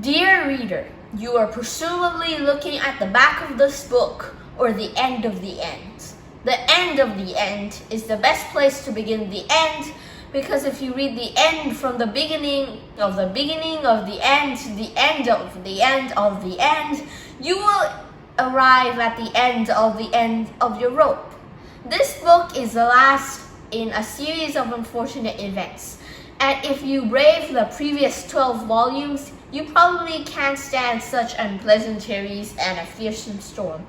Dear reader, you are presumably looking at the back of this book, or the end of the end. The end of the end is the best place to begin the end, because if you read the end from the beginning of the beginning of the end to the end of the end of the end, you will arrive at the end of your rope. This book is the last in a series of unfortunate events, and if you brave the previous 12 volumes, you probably can't stand such unpleasantries and a fearsome storm.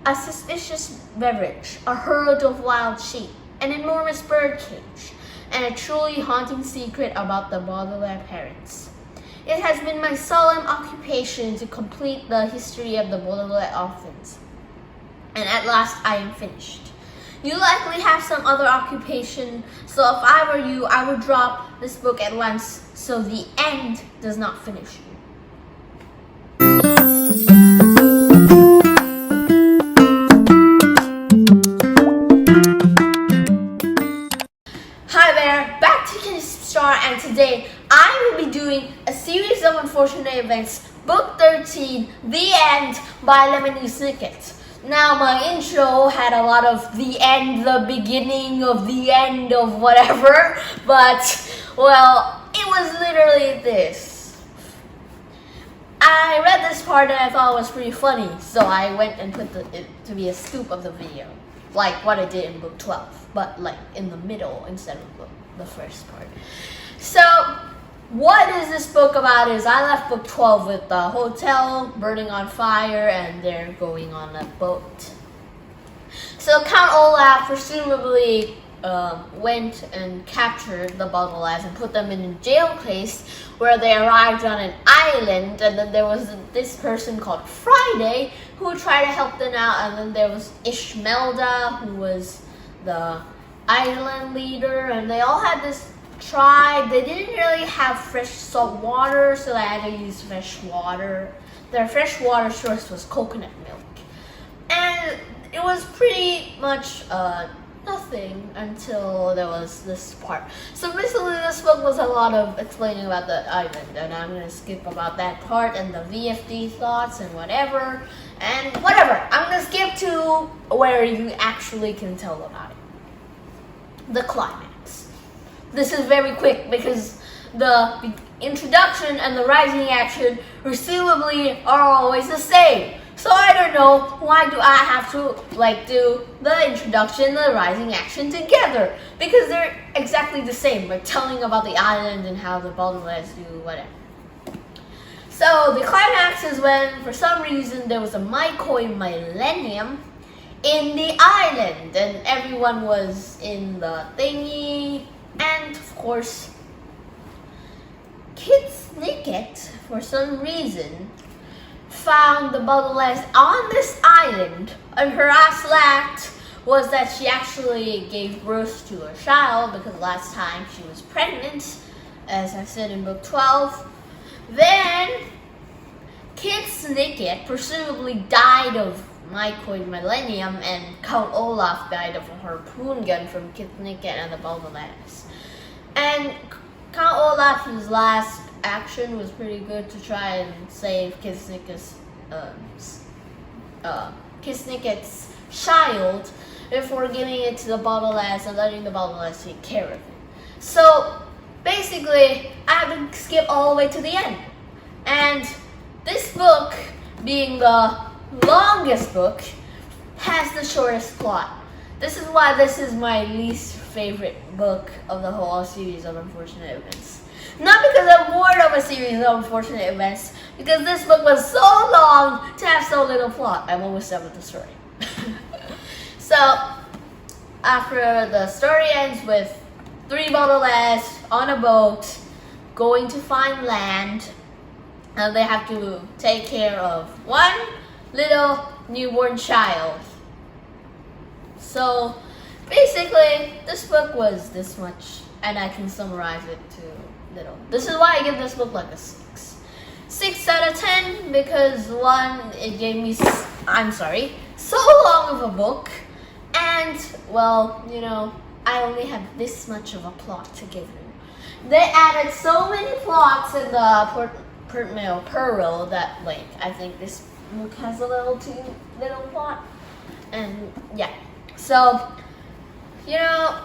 A suspicious beverage, a herd of wild sheep, an enormous birdcage, and a truly haunting secret about the Baudelaire parents. It has been my solemn occupation to complete the history of the Baudelaire orphans, and at last I am finished. You likely have some other occupation, so if I were you, I would drop this book at once so the end does not finish you. Hi there, back to KennieSuperstar, and today I will be doing a series of unfortunate events, Book 13, The End by Lemony Snicket. Now, my intro had a lot of the end, the beginning of the end of whatever, but, well, it was literally this. I read this part and I thought it was pretty funny, so I went and put it to be a scoop of the video, like what I did in book 12, but like in the middle instead of the first part. So, what is this book about is I left book 12 with the hotel burning on fire and they're going on a boat. So Count Olaf presumably went and captured the Baudelaires and put them in a jail case where they arrived on an island, and then there was this person called Friday who tried to help them out, and then there was Ishmelda who was the island leader, and they all had this tribe. They didn't really have fresh salt water, so they had to use fresh water. Their fresh water source was coconut milk, and it was pretty much nothing until there was this part. So basically this book was a lot of explaining about the island, and I'm going to skip about that part and the VFD thoughts and whatever. I'm going to skip to where you actually can tell about it. The climax. This is very quick because the introduction and the rising action presumably are always the same. So I don't know, why do I have to do the introduction and the rising action together? Because they're exactly the same, like telling about the island and how the Baudelaires do whatever. So the climax is when, for some reason, there was a Mycoid millennium in the island, and everyone was in the thingy, and of course, KennieSuperstar, for some reason, found the Baudelaires on this island, and her last act was that she actually gave birth to a child, because last time she was pregnant, as I said in book 12. Then KennieSuperstar presumably died of Mycoid millennium, and Count Olaf died of a harpoon gun from KennieSuperstar and the Baudelaires. And Count Olaf's last action was pretty good to try and save KennieSuperstar's child before giving it to the Baudelaires and letting the Baudelaires take care of it. So basically, I have to skip all the way to the end. And this book, being the longest book, has the shortest plot. This is why this is my least favorite book of the whole series of unfortunate events. Not because I'm bored of a series of unfortunate events, because this book was so long to have so little plot. I'm almost done with the story. So, after the story ends with 3 Baudelaires on a boat going to find land, and they have to take care of one little newborn child. So, basically, this book was this much, and I can summarize it to little. This is why I give this book like a 6. 6 out of 10, because one, it gave me, so long of a book, and, well, you know, I only had this much of a plot to give you. They added so many plots in the pearl that like I think this book has a little too little plot, and yeah, so you know,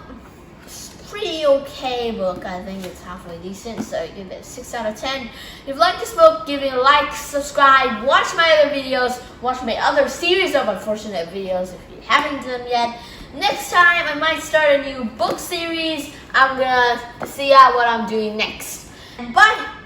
it's pretty okay book. I think it's halfway decent, so I give it a 6 out of 10. If you like this book, give it a like, subscribe, watch my other videos, watch my other series of unfortunate videos if you haven't done yet. Next time I might start a new book series. I'm gonna see out what I'm doing next. And bye!